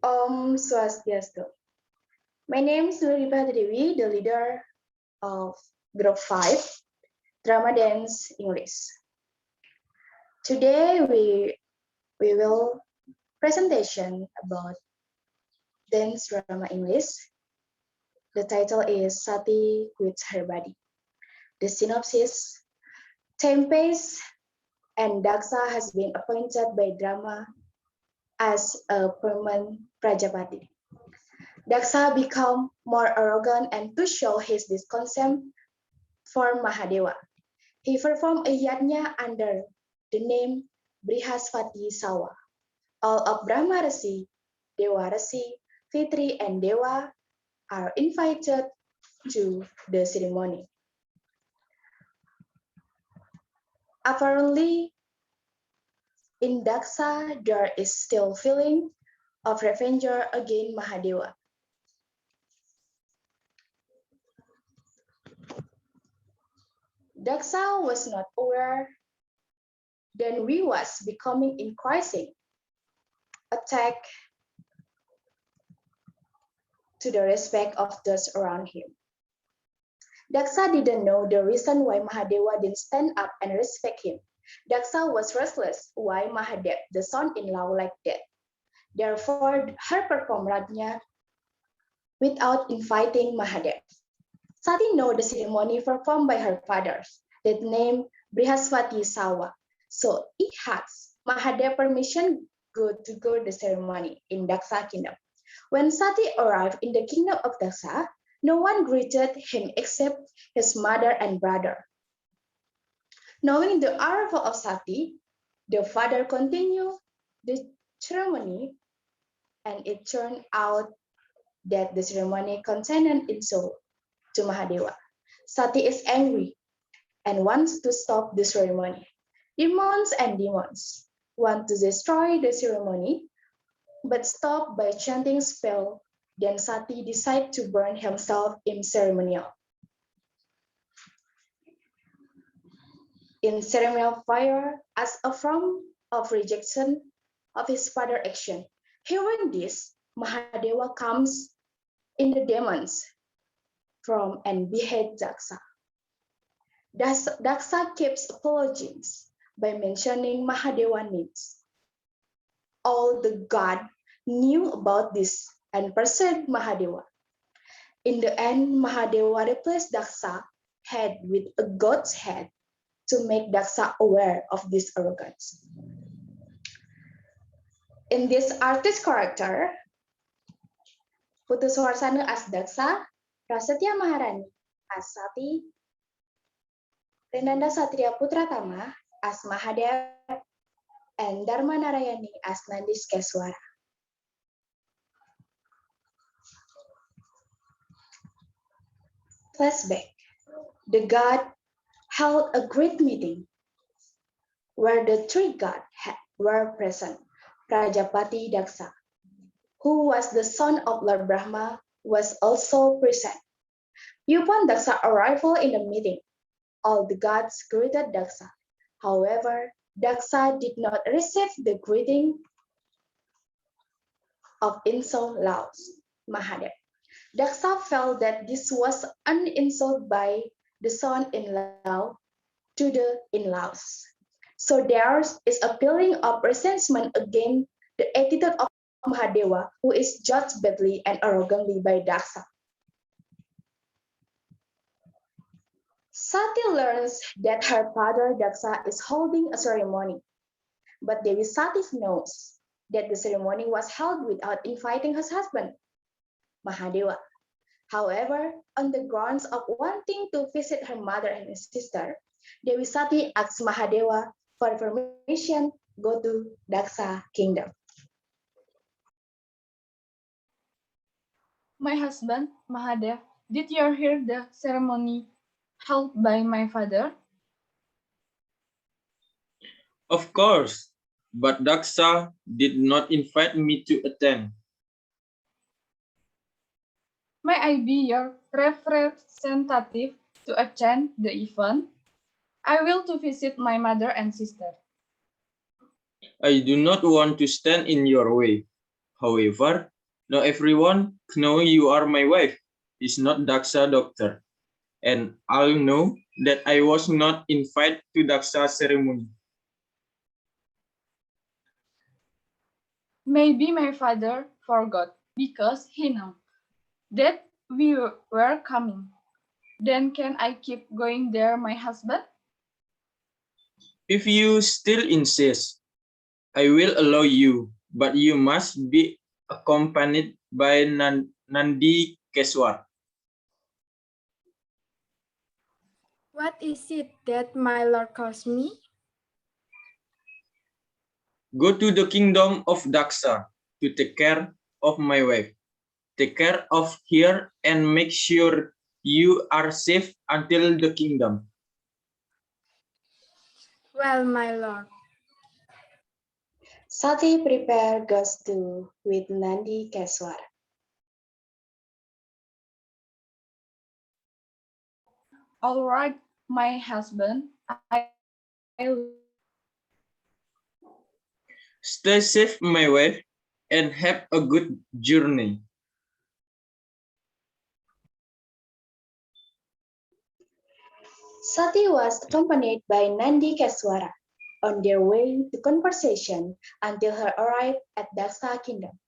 Swastiastu. My name is Luh Dipasatyadewi, the leader of Group 5, Drama Dance English. Today we will presentation about dance drama English. The title is Sati Quits Her Body. The synopsis: Tempest and Dhaksa has been appointed by Darma as a permanent Prajapati. Dhaksa became more arrogant and to show his discontent for Mahadeva. He performed a yajna under the name Brihaspati Sawa. All of Brahma Rasi, Dewa Rasi, Fitri, and Dewa are invited to the ceremony. Apparently, in Dhaksa, there is still feeling of revenge against Mahadeva. Dhaksa was not aware that we was becoming increasing attack to the respect of those around him. Dhaksa didn't know the reason why Mahadeva didn't stand up and respect him. Dhaksa was restless why Mahadev, the son-in-law, like that. Therefore, her performed Rajna without inviting Mahadev. Sati know the ceremony performed by her fathers, that name Brihaspati Sawa. So it has Mahadev permission to go the ceremony in Dhaksa kingdom. When Sati arrived in the kingdom of Dhaksa, no one greeted him except his mother and brother. Knowing the arrival of Sati, the father continued the ceremony, and it turned out that the ceremony contained an insult to Mahadeva. Sati is angry and wants to stop the ceremony. Demons and demons want to destroy the ceremony, but stop by chanting spell. Then Sati decides to burn himself in ceremonial. In ceremonial fire as a form of rejection of his father's action. Hearing this, Mahadeva comes in the demons from and behead Dhaksa. Dhaksa keeps apologizing by mentioning Mahadeva's needs. All the gods knew about this and pursued Mahadeva. In the end, Mahadeva replaced Dhaksa head with a god's head to make Dhaksa aware of this arrogance. In this artist character, Putu Swarsana as Dhaksa, Prastya Maharani as Sati, Renanda Satria Putra Tama as Mahadev, and Darma Narayani as Nandhikeswara. Flashback. The god held a great meeting where the three gods were present. Prajapati Dhaksa, who was the son of Lord Brahma, was also present. Upon Dhaksa's arrival in the meeting, all the gods greeted Dhaksa. However, Dhaksa did not receive the greeting of insult laws, Mahadev. Dhaksa felt that this was an insult by the son-in-law to the in-laws. So there is a feeling of resentment against the attitude of Mahadeva, who is judged badly and arrogantly by Dhaksa. Sati learns that her father Dhaksa is holding a ceremony, but Devi Sati knows that the ceremony was held without inviting her husband, Mahadeva. However, on the grounds of wanting to visit her mother and sister, Devi Sati asks Mahadeva for permission go to Dhaksa kingdom. My husband, Mahadev, did you hear the ceremony held by my father? Of course, but Dhaksa did not invite me to attend. May I be your representative to attend the event? I will to visit my mother and sister. I do not want to stand in your way. However, not everyone know you are my wife. Is not Dhaksa doctor, and I'll know that I was not invited to Dhaksa ceremony. Maybe my father forgot because he knew that we were coming. Then can I keep going there, my husband? If you still insist, I will allow you, but you must be accompanied by Nandhikeswara. What is it that my lord calls me? Go to the kingdom of Dhaksa to take care of my wife. Take care of her and make sure you are safe until the kingdom. Well, my lord. Sati prepared goes to with Nandhikeswara. All right, my husband, Stay safe, my wife, and have a good journey. Sati was accompanied by Nandhikeswara on their way to conversation until her arrived at Dhaksa kingdom.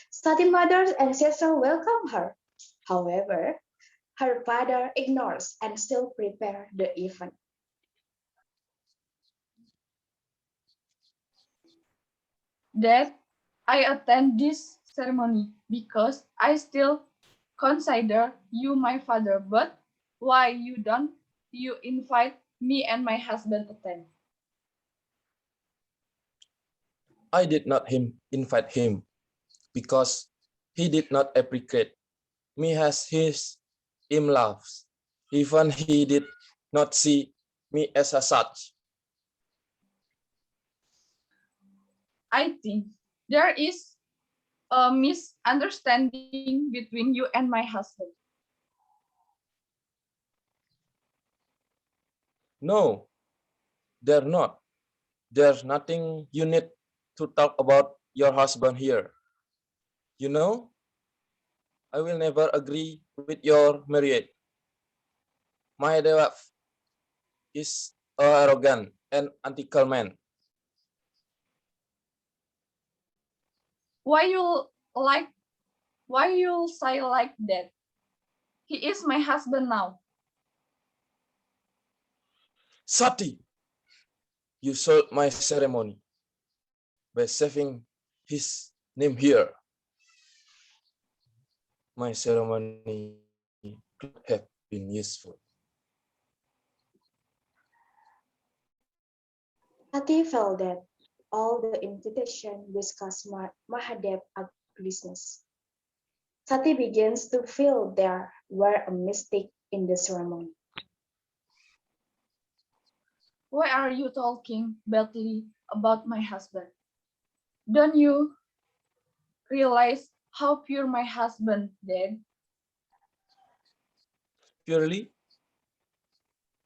Sati's mother and sister welcome her. However, her father ignores and still prepare the event. that I attend this ceremony because I still consider you my father, but why you don't you invite me and my husband attend? I did not invite him because he did not appreciate me as his in-laws. Even he did not see me as a such. I think there is a misunderstanding between you and my husband. No, they're not. There's nothing you need to talk about your husband here. You know, I will never agree with your marriage. Mahadev is arrogant and unethical man. Why you say like that? He is my husband now. Sati, you sold my ceremony by saving his name here. My ceremony could have been useful. Sati felt that all the invitation discussed Mahadev's ugliness. Sati begins to feel there were a mistake in the ceremony. Why are you talking badly about my husband? Don't you realize how pure my husband did? Purely,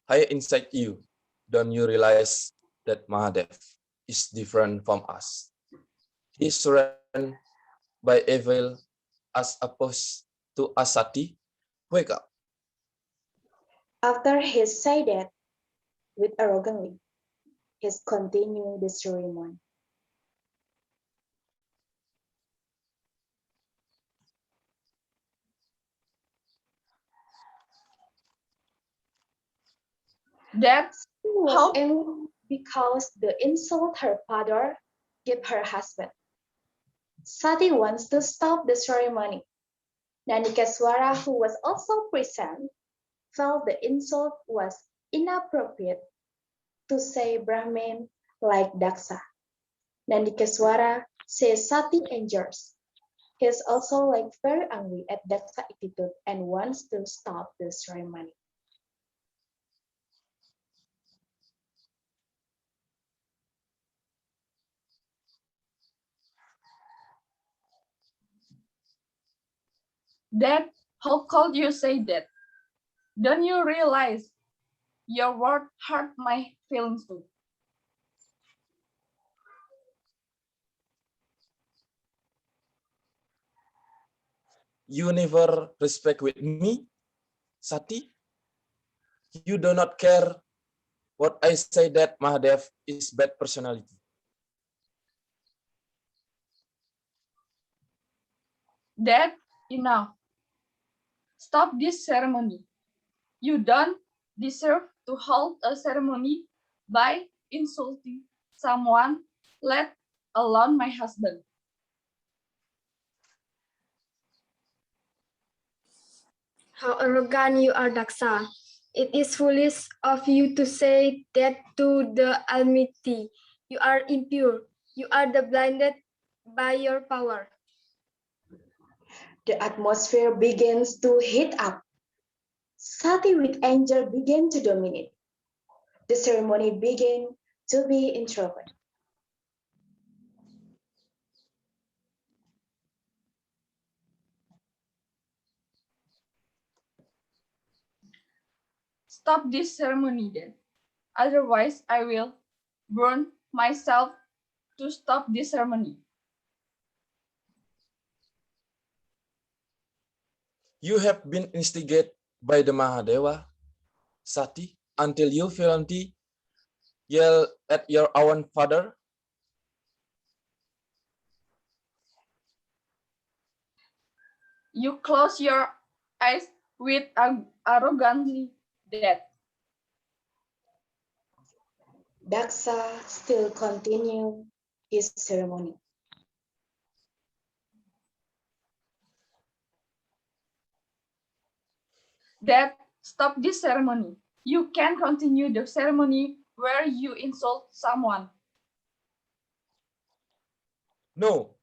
high inside you, don't you realize that Mahadev is different from us? He's surrounded by evil as opposed to Asati. Wake up. After he said that with arrogantly, he continued the ceremony. That She was how angry because the insult her father gave her husband. Sati wants to stop the ceremony. Nandhikeswara, who was also present, felt the insult was inappropriate to say Brahmin like Dhaksa. Nandhikeswara says Sati injures. He is also very angry at Dhaksa attitude and wants to stop the ceremony. that how could you say that? Don't you realize your word hurt my feelings too? You never respect with me, Sati. You do not care what I say that Mahadev is bad personality. Dad, enough. Stop this ceremony. You don't deserve to hold a ceremony by insulting someone, let alone my husband. How arrogant you are, Dhaksa. It is foolish of you to say that to the Almighty. You are impure. You are the blinded by your power. The atmosphere begins to heat up. Sati with anger began to dominate. The ceremony began to be interrupted. Stop this ceremony then. Otherwise, I will burn myself to stop this ceremony. You have been instigated by the Mahadeva, Sati, until you violently yell at your own father. You close your eyes with arrogantly that. Dhaksa still continued his ceremony. Dad, stop this ceremony. You can continue the ceremony where you insult someone. No,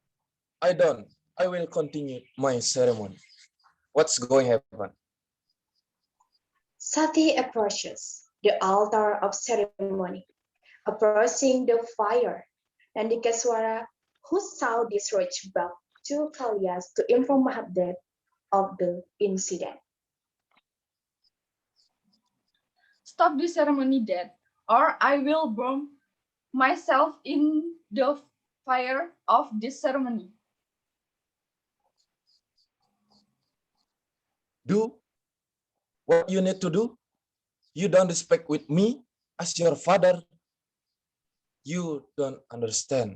I don't. I will continue my ceremony. What's going to happen? Sati approaches the altar of ceremony, approaching the fire. Nandhikeswara, who saw this reached back to Kalias to inform Mahadev of the incident. Stop this ceremony, Dad, or I will burn myself in the fire of this ceremony. Do what you need to do. You don't respect with me as your father. You don't understand.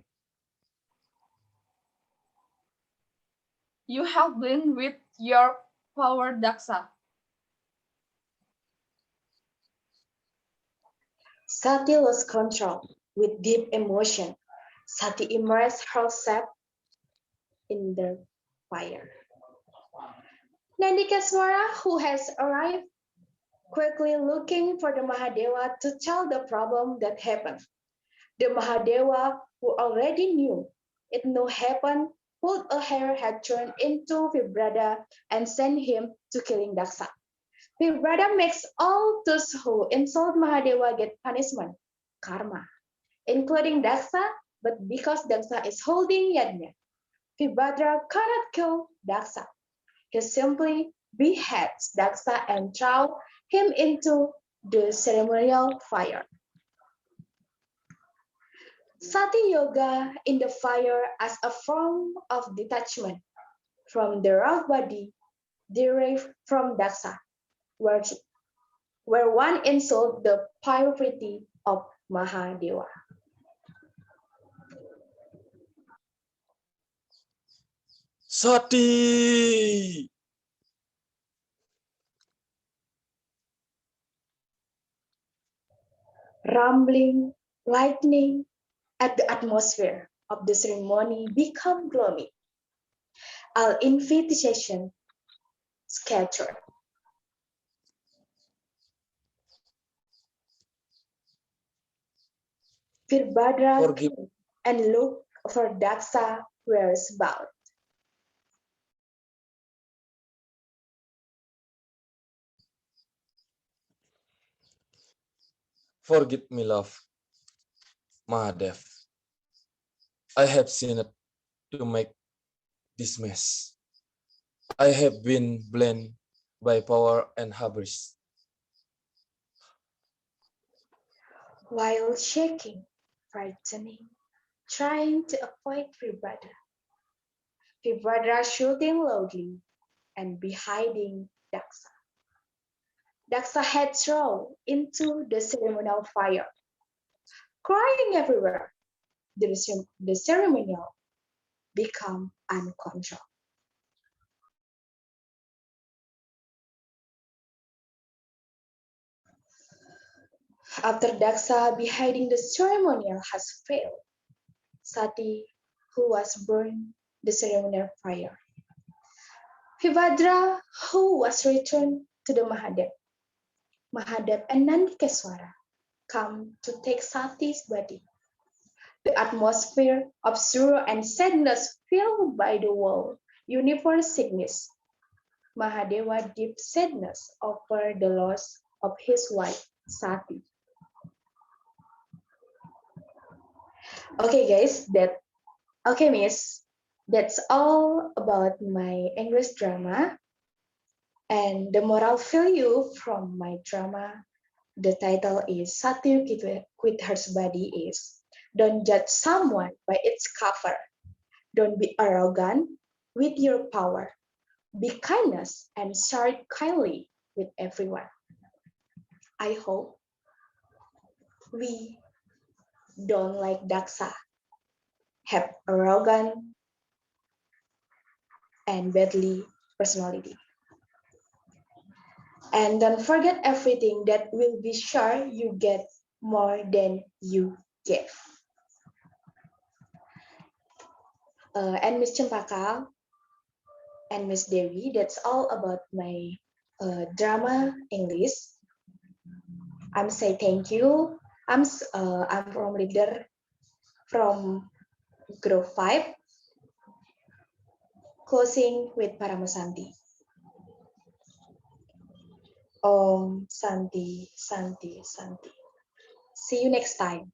You have been with your power, Dhaksa. Sati lost control with deep emotion. Sati immersed herself in the fire. Nandhikeswara, who has arrived, quickly looking for the Mahadeva to tell the problem that happened. The Mahadeva, who already knew it no happened, pulled a hair had turned into Vibrada and sent him to killing Dhaksa. Vibrada makes all those who insult Mahadeva get punishment, karma, including Dhaksa, but because Dhaksa is holding Yajna, Vibhadra cannot kill Dhaksa. He simply beheads Dhaksa and throws him into the ceremonial fire. Sati yoga in the fire as a form of detachment from the rough body derived from Dhaksa, where one insults the purity of Mahadeva. Sati! Rumbling, lightning at the atmosphere of the ceremony become gloomy. All invitation scattered. Virbhadra Forgive, came and looked for Dhaksa whereabouts. forgive me, love, Mahadev. I have sinned to make this mess. I have been blinded by power and hubris. While shaking, frightening, trying to avoid Virbhadra. Virbhadra shouting loudly, and beheading Dhaksa. Dhaksa had thrown into the ceremonial fire. Crying everywhere, the ceremonial became uncontrolled. After Dhaksa beheading, the ceremonial has failed. Sati, who was burned the ceremonial fire. Vibhadra, who was returned to the Mahadev. Mahadev and Nandhikeswara come to take Sati's body. The atmosphere of sorrow and sadness filled by the world universe sickness. Mahadeva deep sadness over the loss of his wife Sati. Okay guys, miss. That's all about my English drama. And the moral value from my drama, the title is Sati with her body is, don't judge someone by its cover. Don't be arrogant with your power. Be kindness and share kindly with everyone. I hope we don't like Dhaksa, have arrogant and badly personality. And don't forget everything that will be sure you get more than you give. And Miss Cempaka and Miss Dewi, that's all about my drama English. I'm say thank you. I'm from leader from group 5, closing with Paramasanti. Om Santi, Santi, Santi. See you next time.